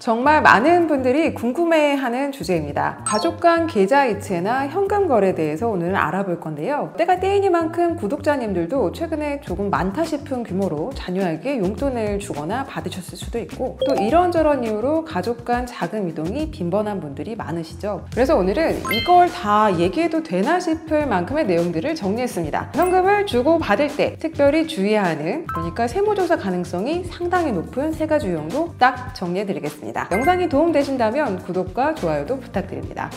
정말 많은 분들이 궁금해하는 주제입니다. 가족 간 계좌이체나 현금 거래에 대해서 오늘 알아볼 건데요. 때가 때이니만큼 구독자님들도 최근에 조금 많다 싶은 규모로 자녀에게 용돈을 주거나 받으셨을 수도 있고, 또 이런저런 이유로 가족 간 자금 이동이 빈번한 분들이 많으시죠. 그래서 오늘은 이걸 다 얘기해도 되나 싶을 만큼의 내용들을 정리했습니다. 현금을 주고 받을 때 특별히 주의해야 하는, 그러니까 세무조사 가능성이 상당히 높은 3가지 유형도 딱 정리해드리겠습니다. 영상이 도움되신다면 구독과 좋아요도 부탁드립니다.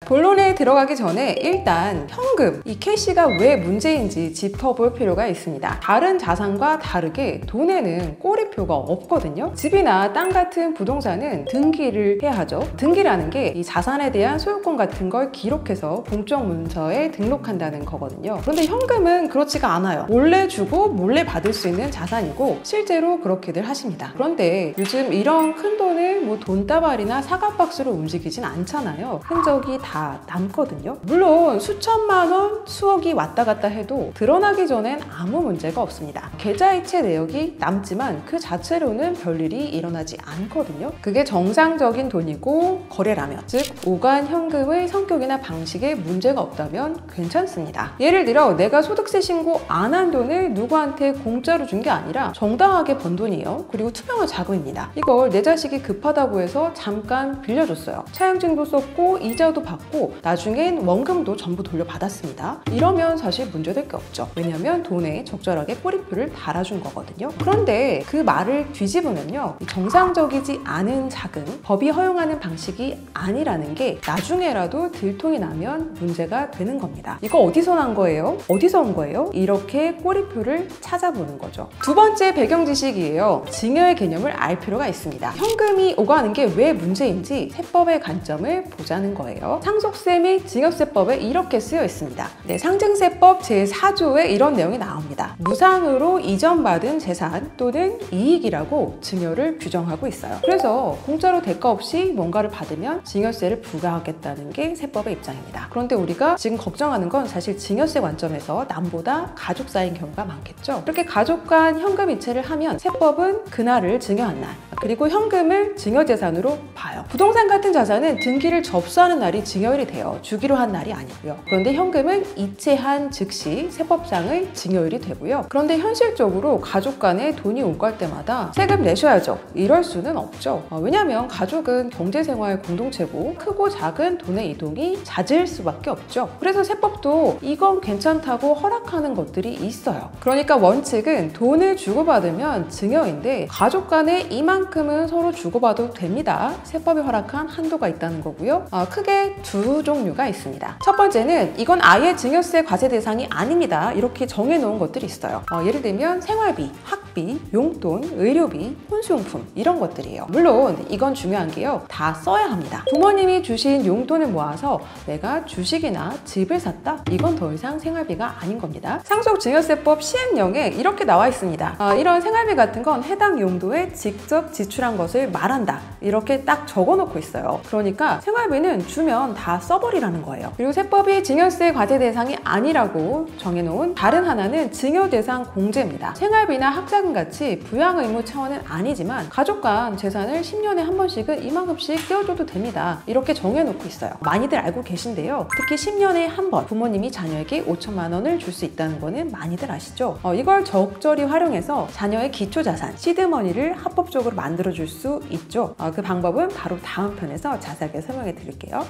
본론에 들어가기 전에 일단 현금, 이 캐시가 왜 문제인지 짚어볼 필요가 있습니다. 다른 자산과 다르게 돈에는 꼬리표가 없거든요. 집이나 땅 같은 부동산은 등기를 해야 하죠. 등기라는 게 이 자산에 대한 소유권 같은 걸 기록해서 공적 문서에 등록한다는 거거든요. 그런데 현금은 그렇지가 않아요. 몰래 주고 몰래 받을 수 있는 자산이고 실제로 그렇게들 하십니다. 그런데 요즘 이런 큰 돈을 뭐 돈다발이나 사과박스로 움직이진 않잖아요. 흔적이 다 남거든요. 물론 수천만 원, 수억이 왔다 갔다 해도 드러나기 전엔 아무 문제가 없습니다. 계좌이체 내역이 남지만 그 자체로는 별일이 일어나지 않거든요. 그게 정상적인 돈이고 거래라면, 즉 오간 현금의 성격이나 방식에 문제가 없다면 괜찮습니다. 예를 들어 내가 소득세 신고 안 한 돈을 누구한테 공짜로 준 게 아니라 정당하게 번 돈이에요. 그리고 투명한 자금입니다. 이걸 내 자식이 급하다고 해서 잠깐 빌려줬어요. 차용증도 썼고 이자도 받고 나중엔 원금도 전부 돌려받았습니다. 이러면 사실 문제될 게 없죠. 왜냐하면 돈에 적절하게 꼬리표를 달아준 거거든요. 그런데 그 말을 뒤집으면요, 정상적이지 않은 자금, 법이 허용하는 방식이 아니라는 게 나중에라도 들통이 나면 문제가 되는 겁니다. 이거 어디서 난 거예요? 어디서 온 거예요? 이렇게 꼬리표를 찾아보는 거죠. 두 번째 배경 지식이에요. 증여의 개념을 알 필요가 있습니다. 현금이 오가는 게 왜 문제인지 세법의 관점을 보자는 거예요. 상속세 및 증여세법에 이렇게 쓰여 있습니다. 네, 상증세법 제4조에 이런 내용이 나옵니다. 무상으로 이전받은 재산 또는 이익이라고 증여를 규정하고 있어요. 그래서 공짜로 대가 없이 뭔가를 받으면 증여세를 부과하겠다는 게 세법의 입장입니다. 그런데 우리가 지금 걱정하는 건 사실 증여세 관점에서 남보다 가족 사이인 경우가 많겠죠. 이렇게 가족 간 현금 이체를 하면 세법은 그날을 증여한 날, 그리고 현금을 증여재산으로 봐요. 부동산 같은 자산은 등기를 접수하는 날이 증여일이 돼요. 주기로 한 날이 아니고요. 그런데 현금은 이체한 즉시 세법상의 증여일이 되고요. 그런데 현실적으로 가족 간에 돈이 오갈 때마다 세금 내셔야죠. 이럴 수는 없죠. 왜냐하면 가족은 경제생활 공동체고 크고 작은 돈의 이동이 잦을 수밖에 없죠. 그래서 세법도 이건 괜찮다고 허락하는 것들이 있어요. 그러니까 원칙은 돈을 주고받으면 증여인데 가족 간에 이만큼은 서로 주고받아도 됩니다. 세법이 허락한 한도가 있다는 거고요. 크게 두 종류가 있습니다. 첫 번째는 이건 아예 증여세 과세 대상이 아닙니다. 이렇게 정해놓은 것들이 있어요. 예를 들면 생활비, 학비, 용돈, 의료비, 혼수용품 이런 것들이에요. 물론 이건 중요한 게요, 다 써야 합니다. 부모님이 주신 용돈을 모아서 내가 주식이나 집을 샀다? 이건 더 이상 생활비가 아닌 겁니다. 상속증여세법 시행령에 이렇게 나와 있습니다. 이런 생활비 같은 건 해당 용도에 직접 지출한 것을 말한다. 이렇게 딱 적어놓고 있어요. 그러니까 생활비는 주면 다 써버리라는 거예요. 그리고 세법이 증여세 과세 대상이 아니라고 정해놓은 다른 하나는 증여대상 공제입니다. 생활비나 학자금 같이 부양 의무 차원은 아니지만 가족 간 재산을 10년에 한 번씩은 이만큼씩 떼어줘도 됩니다. 이렇게 정해놓고 있어요. 많이들 알고 계신데요. 특히 10년에 한 번 부모님이 자녀에게 5천만 원을 줄 수 있다는 거는 많이들 아시죠? 이걸 적절히 활용해서 자녀의 기초자산, 시드머니를 합법적으로 만들어줄 수 있죠. 그 방법은 바로 다음 편에서 자세하게 설명해 드릴게요.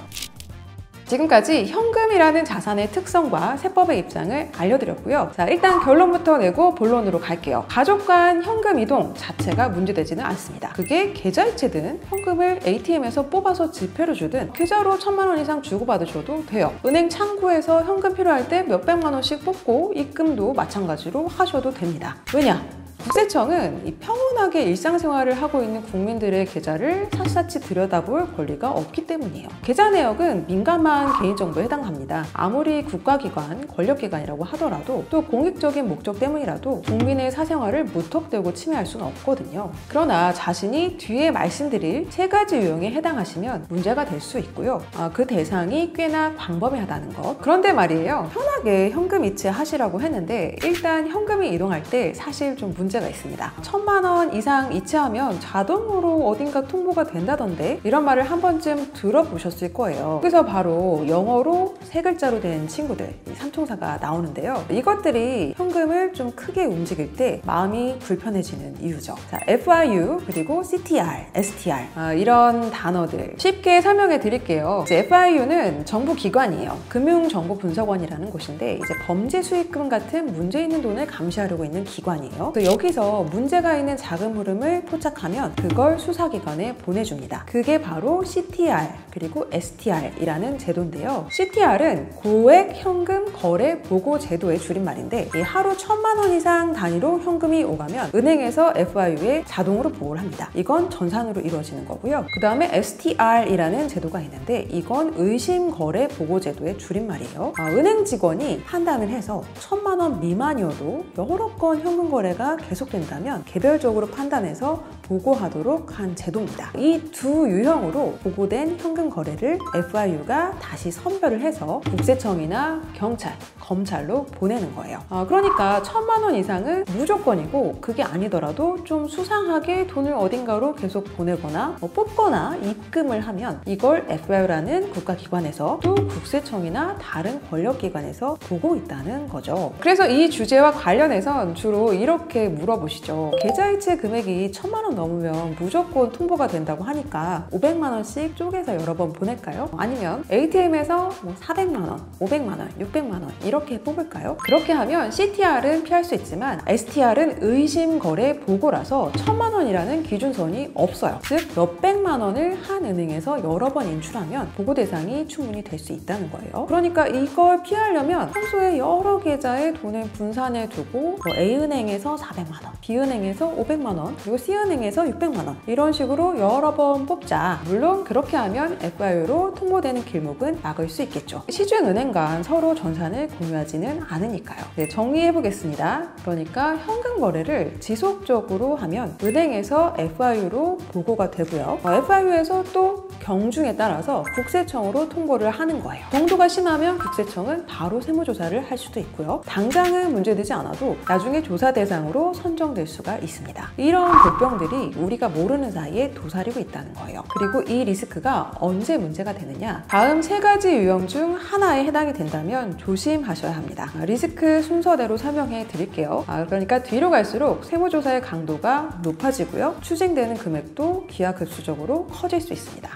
지금까지 현금이라는 자산의 특성과 세법의 입장을 알려드렸고요. 자, 일단 결론부터 내고 본론으로 갈게요. 가족 간 현금 이동 자체가 문제되지는 않습니다. 그게 계좌이체든 현금을 ATM에서 뽑아서 지폐로 주든 계좌로 1,000만 원 이상 주고받으셔도 돼요. 은행 창구에서 현금 필요할 때 몇백만 원씩 뽑고 입금도 마찬가지로 하셔도 됩니다. 왜냐? 국세청은 평온하게 일상생활을 하고 있는 국민들의 계좌를 샅샅이 들여다볼 권리가 없기 때문이에요. 계좌 내역은 민감한 개인정보에 해당합니다. 아무리 국가기관, 권력기관이라고 하더라도 또 공익적인 목적 때문이라도 국민의 사생활을 무턱대고 침해할 수는 없거든요. 그러나 자신이 뒤에 말씀드릴 3가지 유형에 해당하시면 문제가 될 수 있고요. 그 대상이 꽤나 광범위하다는 것. 그런데 말이에요. 편하게 현금 이체하시라고 했는데 일단 현금이 이동할 때 사실 좀 문제가 있습니다. 1000만 원 이상 이체하면 자동으로 어딘가 통보가 된다던데 이런 말을 한 번쯤 들어보셨을 거예요. 그래서 바로 영어로 세 글자로 된 친구들, 이 삼총사가 나오는데요. 이것들이 현금을 좀 크게 움직일 때 마음이 불편해지는 이유죠. 자, FIU 그리고 CTR, STR 이런 단어들 쉽게 설명해 드릴게요. FIU는 정부기관이에요. 금융정보분석원이라는 곳인데 이제 범죄 수익금 같은 문제 있는 돈을 감시하려고 있는 기관이에요. 여기서 문제가 있는 자금 흐름을 포착하면 그걸 수사기관에 보내줍니다. 그게 바로 CTR 그리고 STR이라는 제도인데요. CTR은 고액 현금 거래 보고 제도의 줄임말인데 하루 1000만 원 이상 단위로 현금이 오가면 은행에서 FIU에 자동으로 보고를 합니다. 이건 전산으로 이루어지는 거고요. 그 다음에 STR이라는 제도가 있는데 이건 의심 거래 보고 제도의 줄임말이에요. 은행 직원이 판단을 해서 1000만 원 미만이어도 여러 건 현금 거래가 계속된다면 개별적으로 판단해서 보고하도록 한 제도입니다. 이 두 유형으로 보고된 현금 거래를 FIU가 다시 선별을 해서 국세청이나 경찰, 검찰로 보내는 거예요. 그러니까 1000만 원 이상은 무조건이고 그게 아니더라도 좀 수상하게 돈을 어딘가로 계속 보내거나 뽑거나 입금을 하면 이걸 FIU라는 국가기관에서 또 국세청이나 다른 권력기관에서 보고 있다는 거죠. 그래서 이 주제와 관련해서 주로 이렇게 물어보시죠. 계좌이체 금액이 1000만 원 넘으면 무조건 통보가 된다고 하니까 500만 원씩 쪼개서 여러 번 보낼까요? 아니면 ATM에서 400만 원, 500만 원, 600만 원 이렇게 뽑을까요? 그렇게 하면 CTR은 피할 수 있지만 STR은 의심 거래 보고라서 1000만 원이라는 기준선이 없어요. 즉 몇백만 원을 한 은행에서 여러 번 인출하면 보고 대상이 충분히 될 수 있다는 거예요. 그러니까 이걸 피하려면 평소에 여러 계좌에 돈을 분산해 두고 A은행에서 400만 원, B은행에서 500만 원, 그리고 C은행에서 600만 원 이런 식으로 여러 번 뽑자. 물론 그렇게 하면 FIU로 통보되는 길목은 막을 수 있겠죠. 시중은행 간 서로 전산을 공유하지는 않으니까요. 네, 정리해 보겠습니다. 그러니까 현금 거래를 지속적으로 하면 은행에서 FIU로 보고가 되고요. FIU에서 또 경중에 따라서 국세청으로 통보를 하는 거예요. 정도가 심하면 국세청은 바로 세무조사를 할 수도 있고요. 당장은 문제되지 않아도 나중에 조사 대상으로 선정될 수가 있습니다. 이런 복병들이 우리가 모르는 사이에 도사리고 있다는 거예요. 그리고 이 리스크가 언제 문제가 되느냐? 다음 세 가지 유형 중 하나에 해당이 된다면 조심하셔야 합니다. 리스크 순서대로 설명해 드릴게요. 그러니까 뒤로 갈수록 세무조사의 강도가 높아지고요. 추징되는 금액도 기하급수적으로 커질 수 있습니다.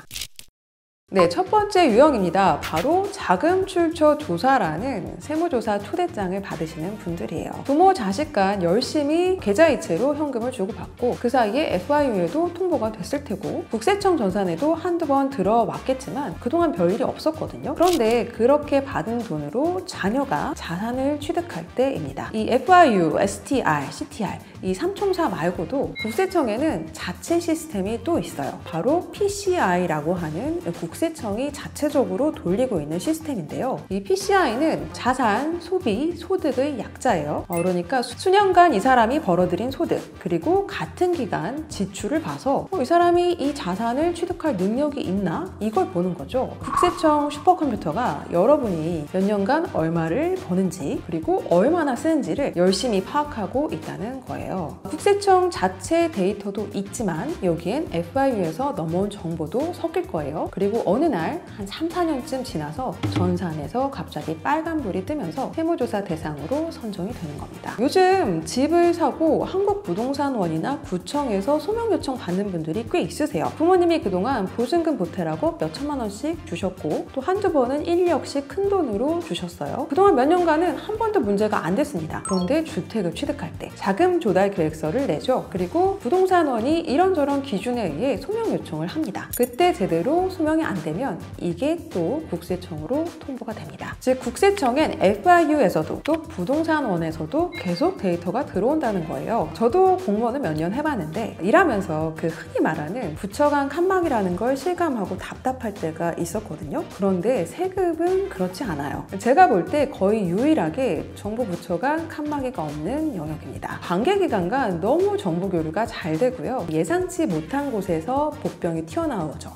네, 첫 번째 유형입니다. 바로 자금 출처 조사라는 세무조사 초대장을 받으시는 분들이에요. 부모, 자식 간 열심히 계좌이체로 현금을 주고받고 그 사이에 FIU에도 통보가 됐을 테고 국세청 전산에도 한두 번 들어왔겠지만 그동안 별일이 없었거든요. 그런데 그렇게 받은 돈으로 자녀가 자산을 취득할 때입니다. 이 FIU, STR, CTR 이 삼총사 말고도 국세청에는 자체 시스템이 또 있어요. 바로 PCI라고 하는 국세청이 자체적으로 돌리고 있는 시스템인데요. 이 PCI는 자산, 소비, 소득의 약자예요. 그러니까 수년간 이 사람이 벌어들인 소득 그리고 같은 기간 지출을 봐서 이 사람이 이 자산을 취득할 능력이 있나? 이걸 보는 거죠. 국세청 슈퍼컴퓨터가 여러분이 몇 년간 얼마를 버는지 그리고 얼마나 쓰는지를 열심히 파악하고 있다는 거예요. 국세청 자체 데이터도 있지만 여기엔 FIU에서 넘어온 정보도 섞일 거예요. 그리고 어느 날 한 3, 4년쯤 지나서 전산에서 갑자기 빨간불이 뜨면서 세무조사 대상으로 선정이 되는 겁니다. 요즘 집을 사고 한국부동산원이나 구청에서 소명 요청 받는 분들이 꽤 있으세요. 부모님이 그동안 보증금 보태라고 몇 천만 원씩 주셨고 또 한두 번은 1, 2억씩 큰 돈으로 주셨어요. 그동안 몇 년간은 한 번도 문제가 안 됐습니다. 그런데 주택을 취득할 때 자금 조달 계획서를 내죠. 그리고 부동산원이 이런저런 기준에 의해 소명 요청을 합니다. 그때 제대로 소명이 안 되면 이게 또 국세청으로 통보가 됩니다. 즉 국세청엔 FIU에서도 또 부동산원에서도 계속 데이터가 들어온다는 거예요. 저도 공무원을 몇 년 해봤는데 일하면서 그 흔히 말하는 부처 간 칸막이라는 걸 실감하고 답답할 때가 있었거든요. 그런데 세금은 그렇지 않아요. 제가 볼 때 거의 유일하게 정부 부처 간 칸막이가 없는 영역입니다. 관계기관 간 너무 정보 교류가 잘 되고요. 예상치 못한 곳에서 복병이 튀어나오죠.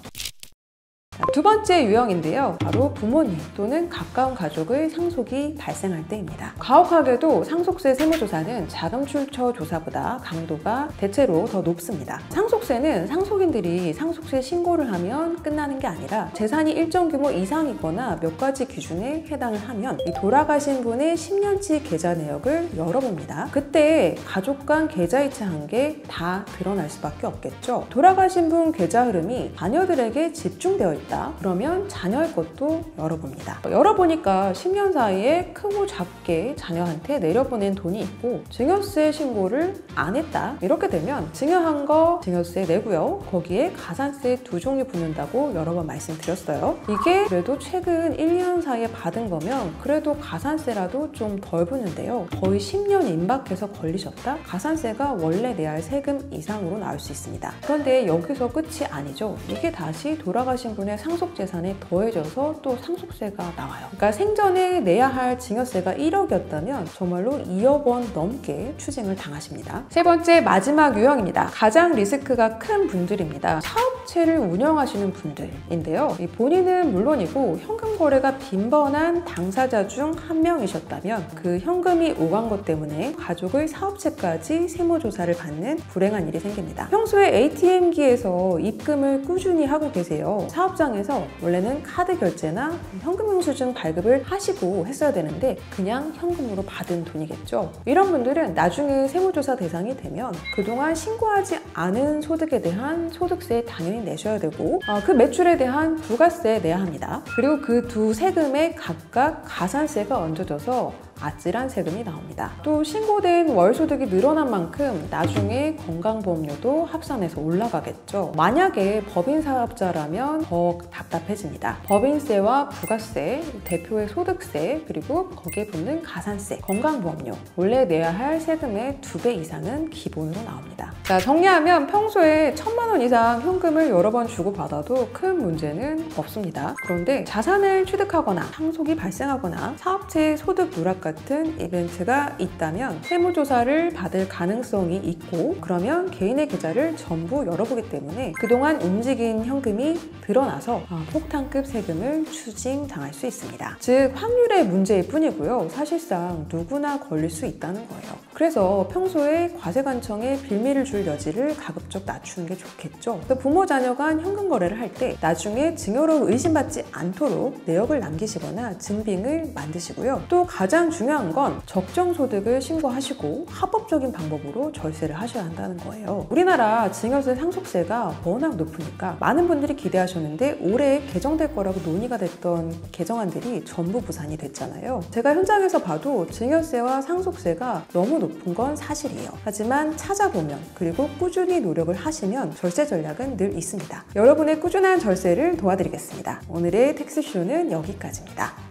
두 번째 유형인데요. 바로 부모님 또는 가까운 가족의 상속이 발생할 때입니다. 가혹하게도 상속세 세무조사는 자금출처 조사보다 강도가 대체로 더 높습니다. 상속세는 상속인들이 상속세 신고를 하면 끝나는 게 아니라 재산이 일정 규모 이상이거나 몇 가지 기준에 해당을 하면 이 돌아가신 분의 10년치 계좌 내역을 열어봅니다. 그때 가족 간 계좌이체한 게 다 드러날 수밖에 없겠죠. 돌아가신 분 계좌 흐름이 자녀들에게 집중되어 있다. 그러면 자녀의 것도 열어봅니다. 열어보니까 10년 사이에 크고 작게 자녀한테 내려보낸 돈이 있고 증여세 신고를 안 했다. 이렇게 되면 증여한 거 증여세 내고요. 거기에 가산세 두 종류 붙는다고 여러 번 말씀드렸어요. 이게 그래도 최근 1년 사이에 받은 거면 그래도 가산세라도 좀 덜 붙는데요. 거의 10년 임박해서 걸리셨다? 가산세가 원래 내야 할 세금 이상으로 나올 수 있습니다. 그런데 여기서 끝이 아니죠. 이게 다시 돌아가신 분의 상속재산에 더해져서 또 상속세가 나와요. 그러니까 생전에 내야 할 증여세가 1억이었다면 정말로 2억 원 넘게 추징을 당하십니다. 세 번째 마지막 유형입니다. 가장 리스크가 큰 분들입니다. 사업체를 운영하시는 분들인데요. 본인은 물론이고 현금 거래가 빈번한 당사자 중 한 명이셨다면 그 현금이 오간 것 때문에 가족의 사업체까지 세무조사를 받는 불행한 일이 생깁니다. 평소에 ATM기에서 입금을 꾸준히 하고 계세요. 사업장에서 원래는 카드 결제나 현금 영수증 발급을 하시고 했어야 되는데 그냥 현금으로 받은 돈이겠죠. 이런 분들은 나중에 세무조사 대상이 되면 그동안 신고하지 않은 소득에 대한 소득세 당연히 내셔야 되고 그 매출에 대한 부가세 내야 합니다. 그리고 그 두 세금에 각각 가산세가 얹어져서 아찔한 세금이 나옵니다. 또 신고된 월소득이 늘어난 만큼 나중에 건강보험료도 합산해서 올라가겠죠. 만약에 법인 사업자라면 더 답답해집니다. 법인세와 부가세, 대표의 소득세, 그리고 거기에 붙는 가산세, 건강보험료, 원래 내야 할 세금의 2배 이상은 기본으로 나옵니다. 자, 정리하면 평소에 1,000만 원 이상 현금을 여러 번 주고받아도 큰 문제는 없습니다. 그런데 자산을 취득하거나 상속이 발생하거나 사업체 소득 누락 같은 이벤트가 있다면 세무조사를 받을 가능성이 있고 그러면 개인의 계좌를 전부 열어보기 때문에 그동안 움직인 현금이 드러나서 폭탄급 세금을 추징당할 수 있습니다. 즉 확률의 문제일 뿐이고요. 사실상 누구나 걸릴 수 있다는 거예요. 그래서 평소에 과세관청에 빌미를 줄 여지를 가급적 낮추는 게 좋겠죠. 부모 자녀 간 현금 거래를 할 때 나중에 증여로 의심받지 않도록 내역을 남기시거나 증빙을 만드시고요. 또 가장 중요한 건 적정 소득을 신고하시고 합법적인 방법으로 절세를 하셔야 한다는 거예요. 우리나라 증여세 상속세가 워낙 높으니까 많은 분들이 기대하셨는데 올해 개정될 거라고 논의가 됐던 개정안들이 전부 무산이 됐잖아요. 제가 현장에서 봐도 증여세와 상속세가 너무 높은 건 사실이에요. 하지만 찾아보면 그리고 꾸준히 노력을 하시면 절세 전략은 늘 있습니다. 여러분의 꾸준한 절세를 도와드리겠습니다. 오늘의 텍스쇼는 여기까지입니다.